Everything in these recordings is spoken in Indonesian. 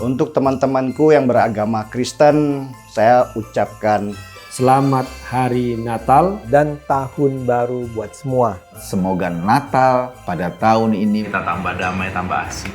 Untuk teman-temanku yang beragama Kristen, saya ucapkan Selamat Hari Natal dan Tahun Baru buat semua. Semoga Natal pada tahun ini kita tambah damai, tambah asik.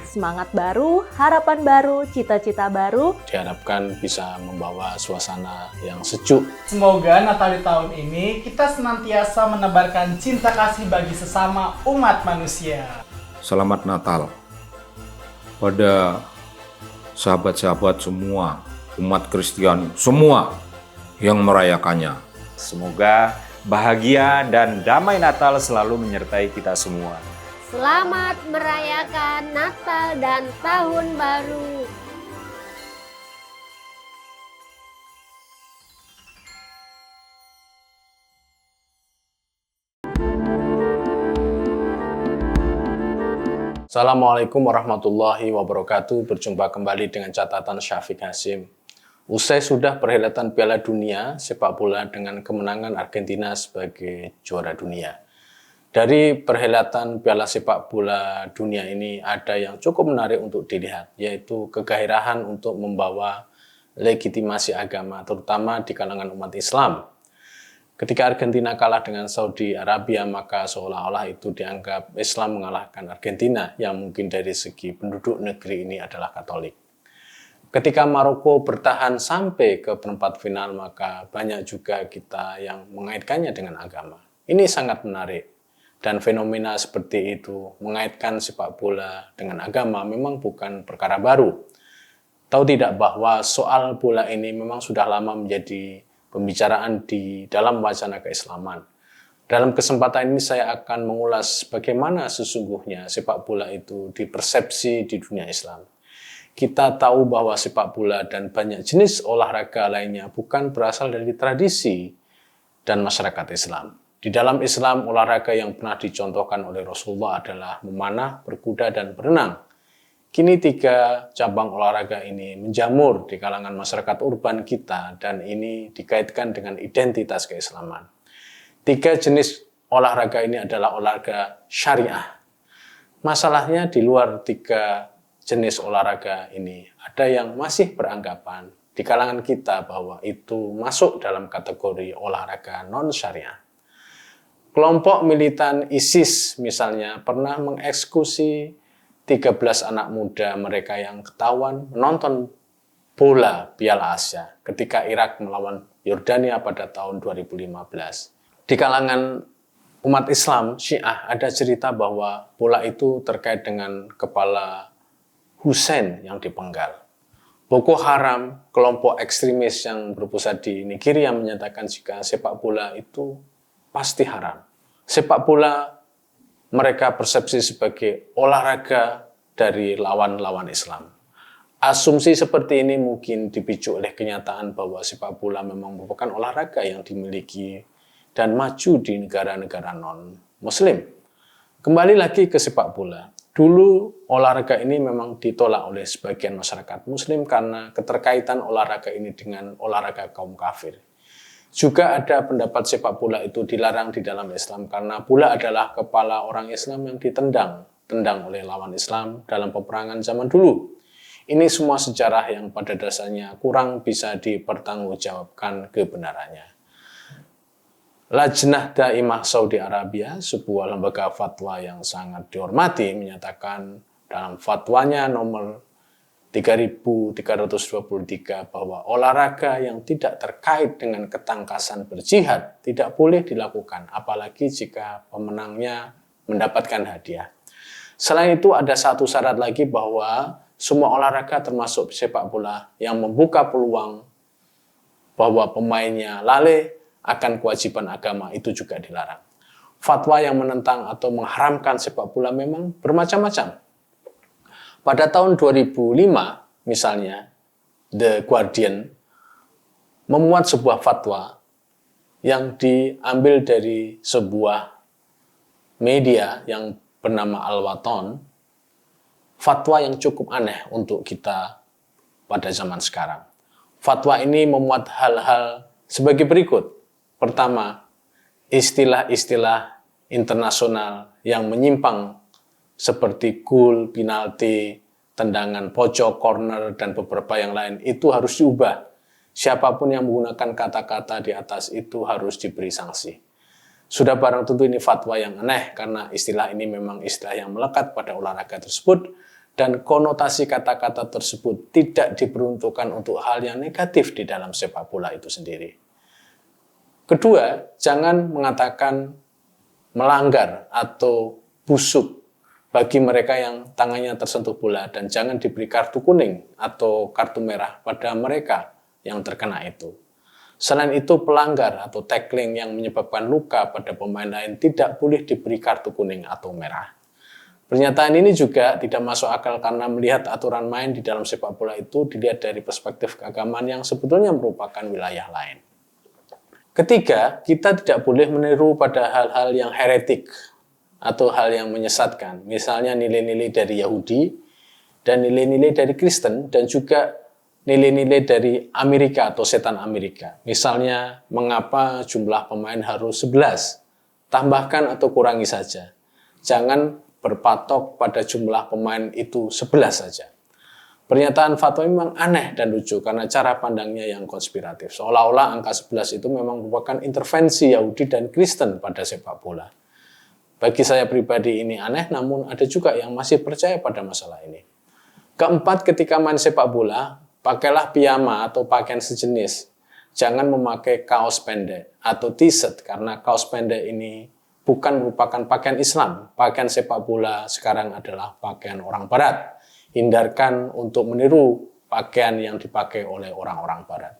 Semangat baru, harapan baru, cita-cita baru. diharapkan bisa membawa suasana yang sejuk. Semoga Natal di tahun ini kita senantiasa menebarkan cinta kasih bagi sesama umat manusia. Selamat Natal pada sahabat-sahabat semua, umat Kristen semua yang merayakannya. Semoga bahagia dan damai Natal selalu menyertai kita semua. Selamat merayakan Natal dan Tahun Baru. Assalamualaikum warahmatullahi wabarakatuh. Berjumpa kembali dengan catatan Syafiq Hasim. Usai sudah perhelatan Piala Dunia sepak bola dengan kemenangan Argentina sebagai juara dunia. Dari perhelatan Piala Sepak Bola Dunia ini ada yang cukup menarik untuk dilihat, yaitu kegairahan untuk membawa legitimasi agama, terutama di kalangan umat Islam. Ketika Argentina kalah dengan Saudi Arabia, maka seolah-olah itu dianggap Islam mengalahkan Argentina, yang mungkin dari segi penduduk negeri ini adalah Katolik. Ketika Maroko bertahan sampai ke perempat final, maka banyak juga kita yang mengaitkannya dengan agama. Ini sangat menarik. Dan fenomena seperti itu, mengaitkan sepak bola dengan agama, memang bukan perkara baru. Tahu tidak bahwa soal bola ini memang sudah lama menjadi pembicaraan di dalam wacana keislaman. Dalam kesempatan ini saya akan mengulas bagaimana sesungguhnya sepak bola itu dipersepsi di dunia Islam. Kita tahu bahwa sepak bola dan banyak jenis olahraga lainnya bukan berasal dari tradisi dan masyarakat Islam. Di dalam Islam, olahraga yang pernah dicontohkan oleh Rasulullah adalah memanah, berkuda, dan berenang. Kini 3 cabang olahraga ini menjamur di kalangan masyarakat urban kita dan ini dikaitkan dengan identitas keislaman. 3 jenis olahraga ini adalah olahraga syariah. Masalahnya di luar 3 jenis olahraga ini ada yang masih beranggapan di kalangan kita bahwa itu masuk dalam kategori olahraga non-syariah. Kelompok militan ISIS misalnya pernah mengeksekusi 13 anak muda mereka yang ketahuan menonton bola Piala Asia ketika Irak melawan Yordania pada tahun 2015. Di kalangan umat Islam Syiah ada cerita bahwa bola itu terkait dengan kepala Hussein yang dipenggal. Boko Haram, kelompok ekstremis yang berpusat di Nigeria, menyatakan jika sepak bola itu pasti haram. Sepak bola mereka persepsi sebagai olahraga dari lawan-lawan Islam. Asumsi seperti ini mungkin dipicu oleh kenyataan bahwa sepak bola memang merupakan olahraga yang dimiliki dan maju di negara-negara non-Muslim. Kembali lagi ke sepak bola. Dulu olahraga ini memang ditolak oleh sebagian masyarakat Muslim karena keterkaitan olahraga ini dengan olahraga kaum kafir. Juga ada pendapat sepak bola itu dilarang di dalam Islam karena bola adalah kepala orang Islam yang ditendang oleh lawan Islam dalam peperangan zaman dulu. Ini semua sejarah yang pada dasarnya kurang bisa dipertanggungjawabkan kebenarannya. Lajnah Daimah Saudi Arabia, sebuah lembaga fatwa yang sangat dihormati, menyatakan dalam fatwanya nomor 3323 bahwa olahraga yang tidak terkait dengan ketangkasan berjihad tidak boleh dilakukan, apalagi jika pemenangnya mendapatkan hadiah. Selain itu ada satu syarat lagi bahwa semua olahraga termasuk sepak bola yang membuka peluang bahwa pemainnya lalai akan kewajiban agama itu juga dilarang. Fatwa yang menentang atau mengharamkan sepak bola memang bermacam-macam. Pada tahun 2005 misalnya, The Guardian memuat sebuah fatwa yang diambil dari sebuah media yang bernama Al-Watan, fatwa yang cukup aneh untuk kita pada zaman sekarang. Fatwa ini memuat hal-hal sebagai berikut. Pertama, istilah-istilah internasional yang menyimpang seperti gol, penalti, tendangan pojok, corner, dan beberapa yang lain itu harus diubah. Siapapun yang menggunakan kata-kata di atas itu harus diberi sanksi. Sudah barang tentu ini fatwa yang aneh karena istilah ini memang istilah yang melekat pada olahraga tersebut dan konotasi kata-kata tersebut tidak diperuntukkan untuk hal yang negatif di dalam sepak bola itu sendiri. Kedua, jangan mengatakan melanggar atau busuk bagi mereka yang tangannya tersentuh bola dan jangan diberi kartu kuning atau kartu merah pada mereka yang terkena itu. Selain itu, pelanggar atau tackling yang menyebabkan luka pada pemain lain tidak boleh diberi kartu kuning atau merah. Pernyataan ini juga tidak masuk akal karena melihat aturan main di dalam sepak bola itu dilihat dari perspektif keagamaan yang sebetulnya merupakan wilayah lain. Ketiga, kita tidak boleh meniru pada hal-hal yang heretik atau hal yang menyesatkan. Misalnya nilai-nilai dari Yahudi dan nilai-nilai dari Kristen dan juga nilai-nilai dari Amerika atau setan Amerika. Misalnya, mengapa jumlah pemain harus 11? Tambahkan atau kurangi saja. Jangan berpatok pada jumlah pemain itu 11 saja. Pernyataan fatwa memang aneh dan lucu karena cara pandangnya yang konspiratif. Seolah-olah angka 11 itu memang merupakan intervensi Yahudi dan Kristen pada sepak bola. Bagi saya pribadi ini aneh, namun ada juga yang masih percaya pada masalah ini. Keempat, ketika main sepak bola, pakailah piyama atau pakaian sejenis. Jangan memakai kaos pendek atau t-shirt karena kaos pendek ini bukan merupakan pakaian Islam. Pakaian sepak bola sekarang adalah pakaian orang Barat. Hindarkan untuk meniru pakaian yang dipakai oleh orang-orang Barat.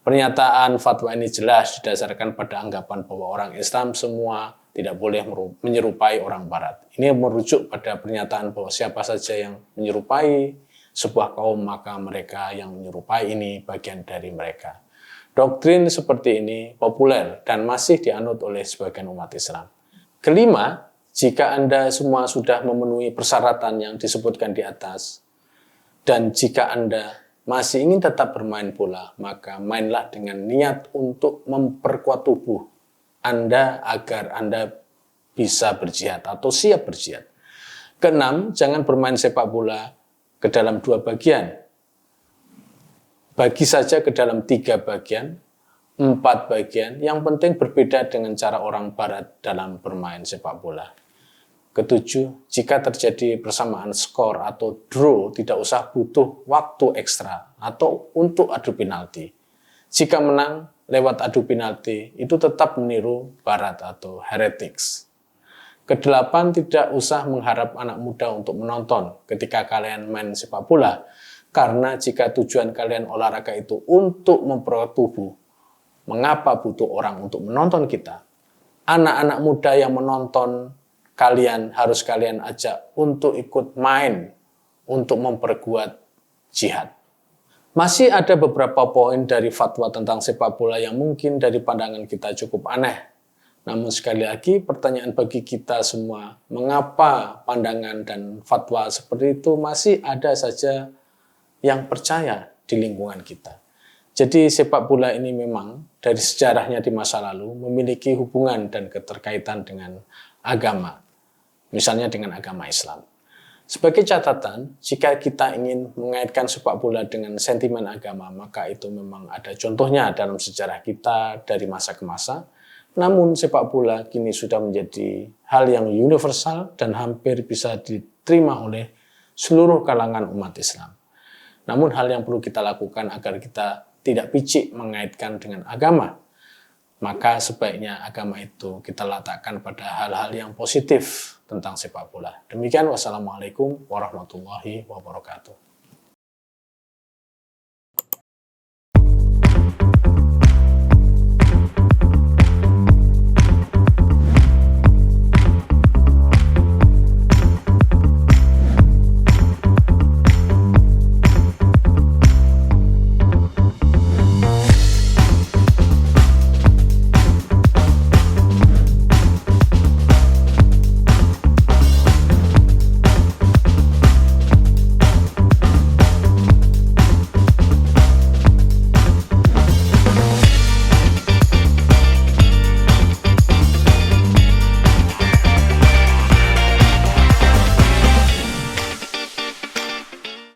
Pernyataan fatwa ini jelas didasarkan pada anggapan bahwa orang Islam semua tidak boleh menyerupai orang Barat. Ini merujuk pada pernyataan bahwa siapa saja yang menyerupai sebuah kaum, maka mereka yang menyerupai ini bagian dari mereka. Doktrin seperti ini populer dan masih dianut oleh sebagian umat Islam. Kelima, jika Anda semua sudah memenuhi persyaratan yang disebutkan di atas, dan jika Anda masih ingin tetap bermain bola, maka mainlah dengan niat untuk memperkuat tubuh Anda agar Anda bisa berjihad atau siap berjihad. Keenam, jangan bermain sepak bola ke dalam 2 bagian. Bagi saja ke dalam 3 bagian, 4 bagian, yang penting berbeda dengan cara orang Barat dalam bermain sepak bola. Ketujuh, jika terjadi persamaan skor atau draw, tidak usah butuh waktu ekstra atau untuk adu penalti. Jika menang lewat adu penalti, itu tetap meniru Barat atau heretics. Kedelapan, tidak usah mengharap anak muda untuk menonton ketika kalian main sepak bola, karena jika tujuan kalian olahraga itu untuk memperkuat tubuh, mengapa butuh orang untuk menonton kita? Anak-anak muda yang menonton harus kalian ajak untuk ikut main untuk memperkuat jihad. Masih ada beberapa poin dari fatwa tentang sepak bola yang mungkin dari pandangan kita cukup aneh. Namun sekali lagi pertanyaan bagi kita semua, mengapa pandangan dan fatwa seperti itu masih ada saja yang percaya di lingkungan kita? Jadi sepak bola ini memang dari sejarahnya di masa lalu memiliki hubungan dan keterkaitan dengan agama. Misalnya dengan agama Islam. Sebagai catatan, jika kita ingin mengaitkan sepak bola dengan sentimen agama, maka itu memang ada contohnya dalam sejarah kita dari masa ke masa. Namun sepak bola kini sudah menjadi hal yang universal dan hampir bisa diterima oleh seluruh kalangan umat Islam. Namun hal yang perlu kita lakukan agar kita tidak picik mengaitkan dengan agama, maka sebaiknya agama itu kita letakkan pada hal-hal yang positif tentang sepak bola. Demikian, wassalamualaikum warahmatullahi wabarakatuh.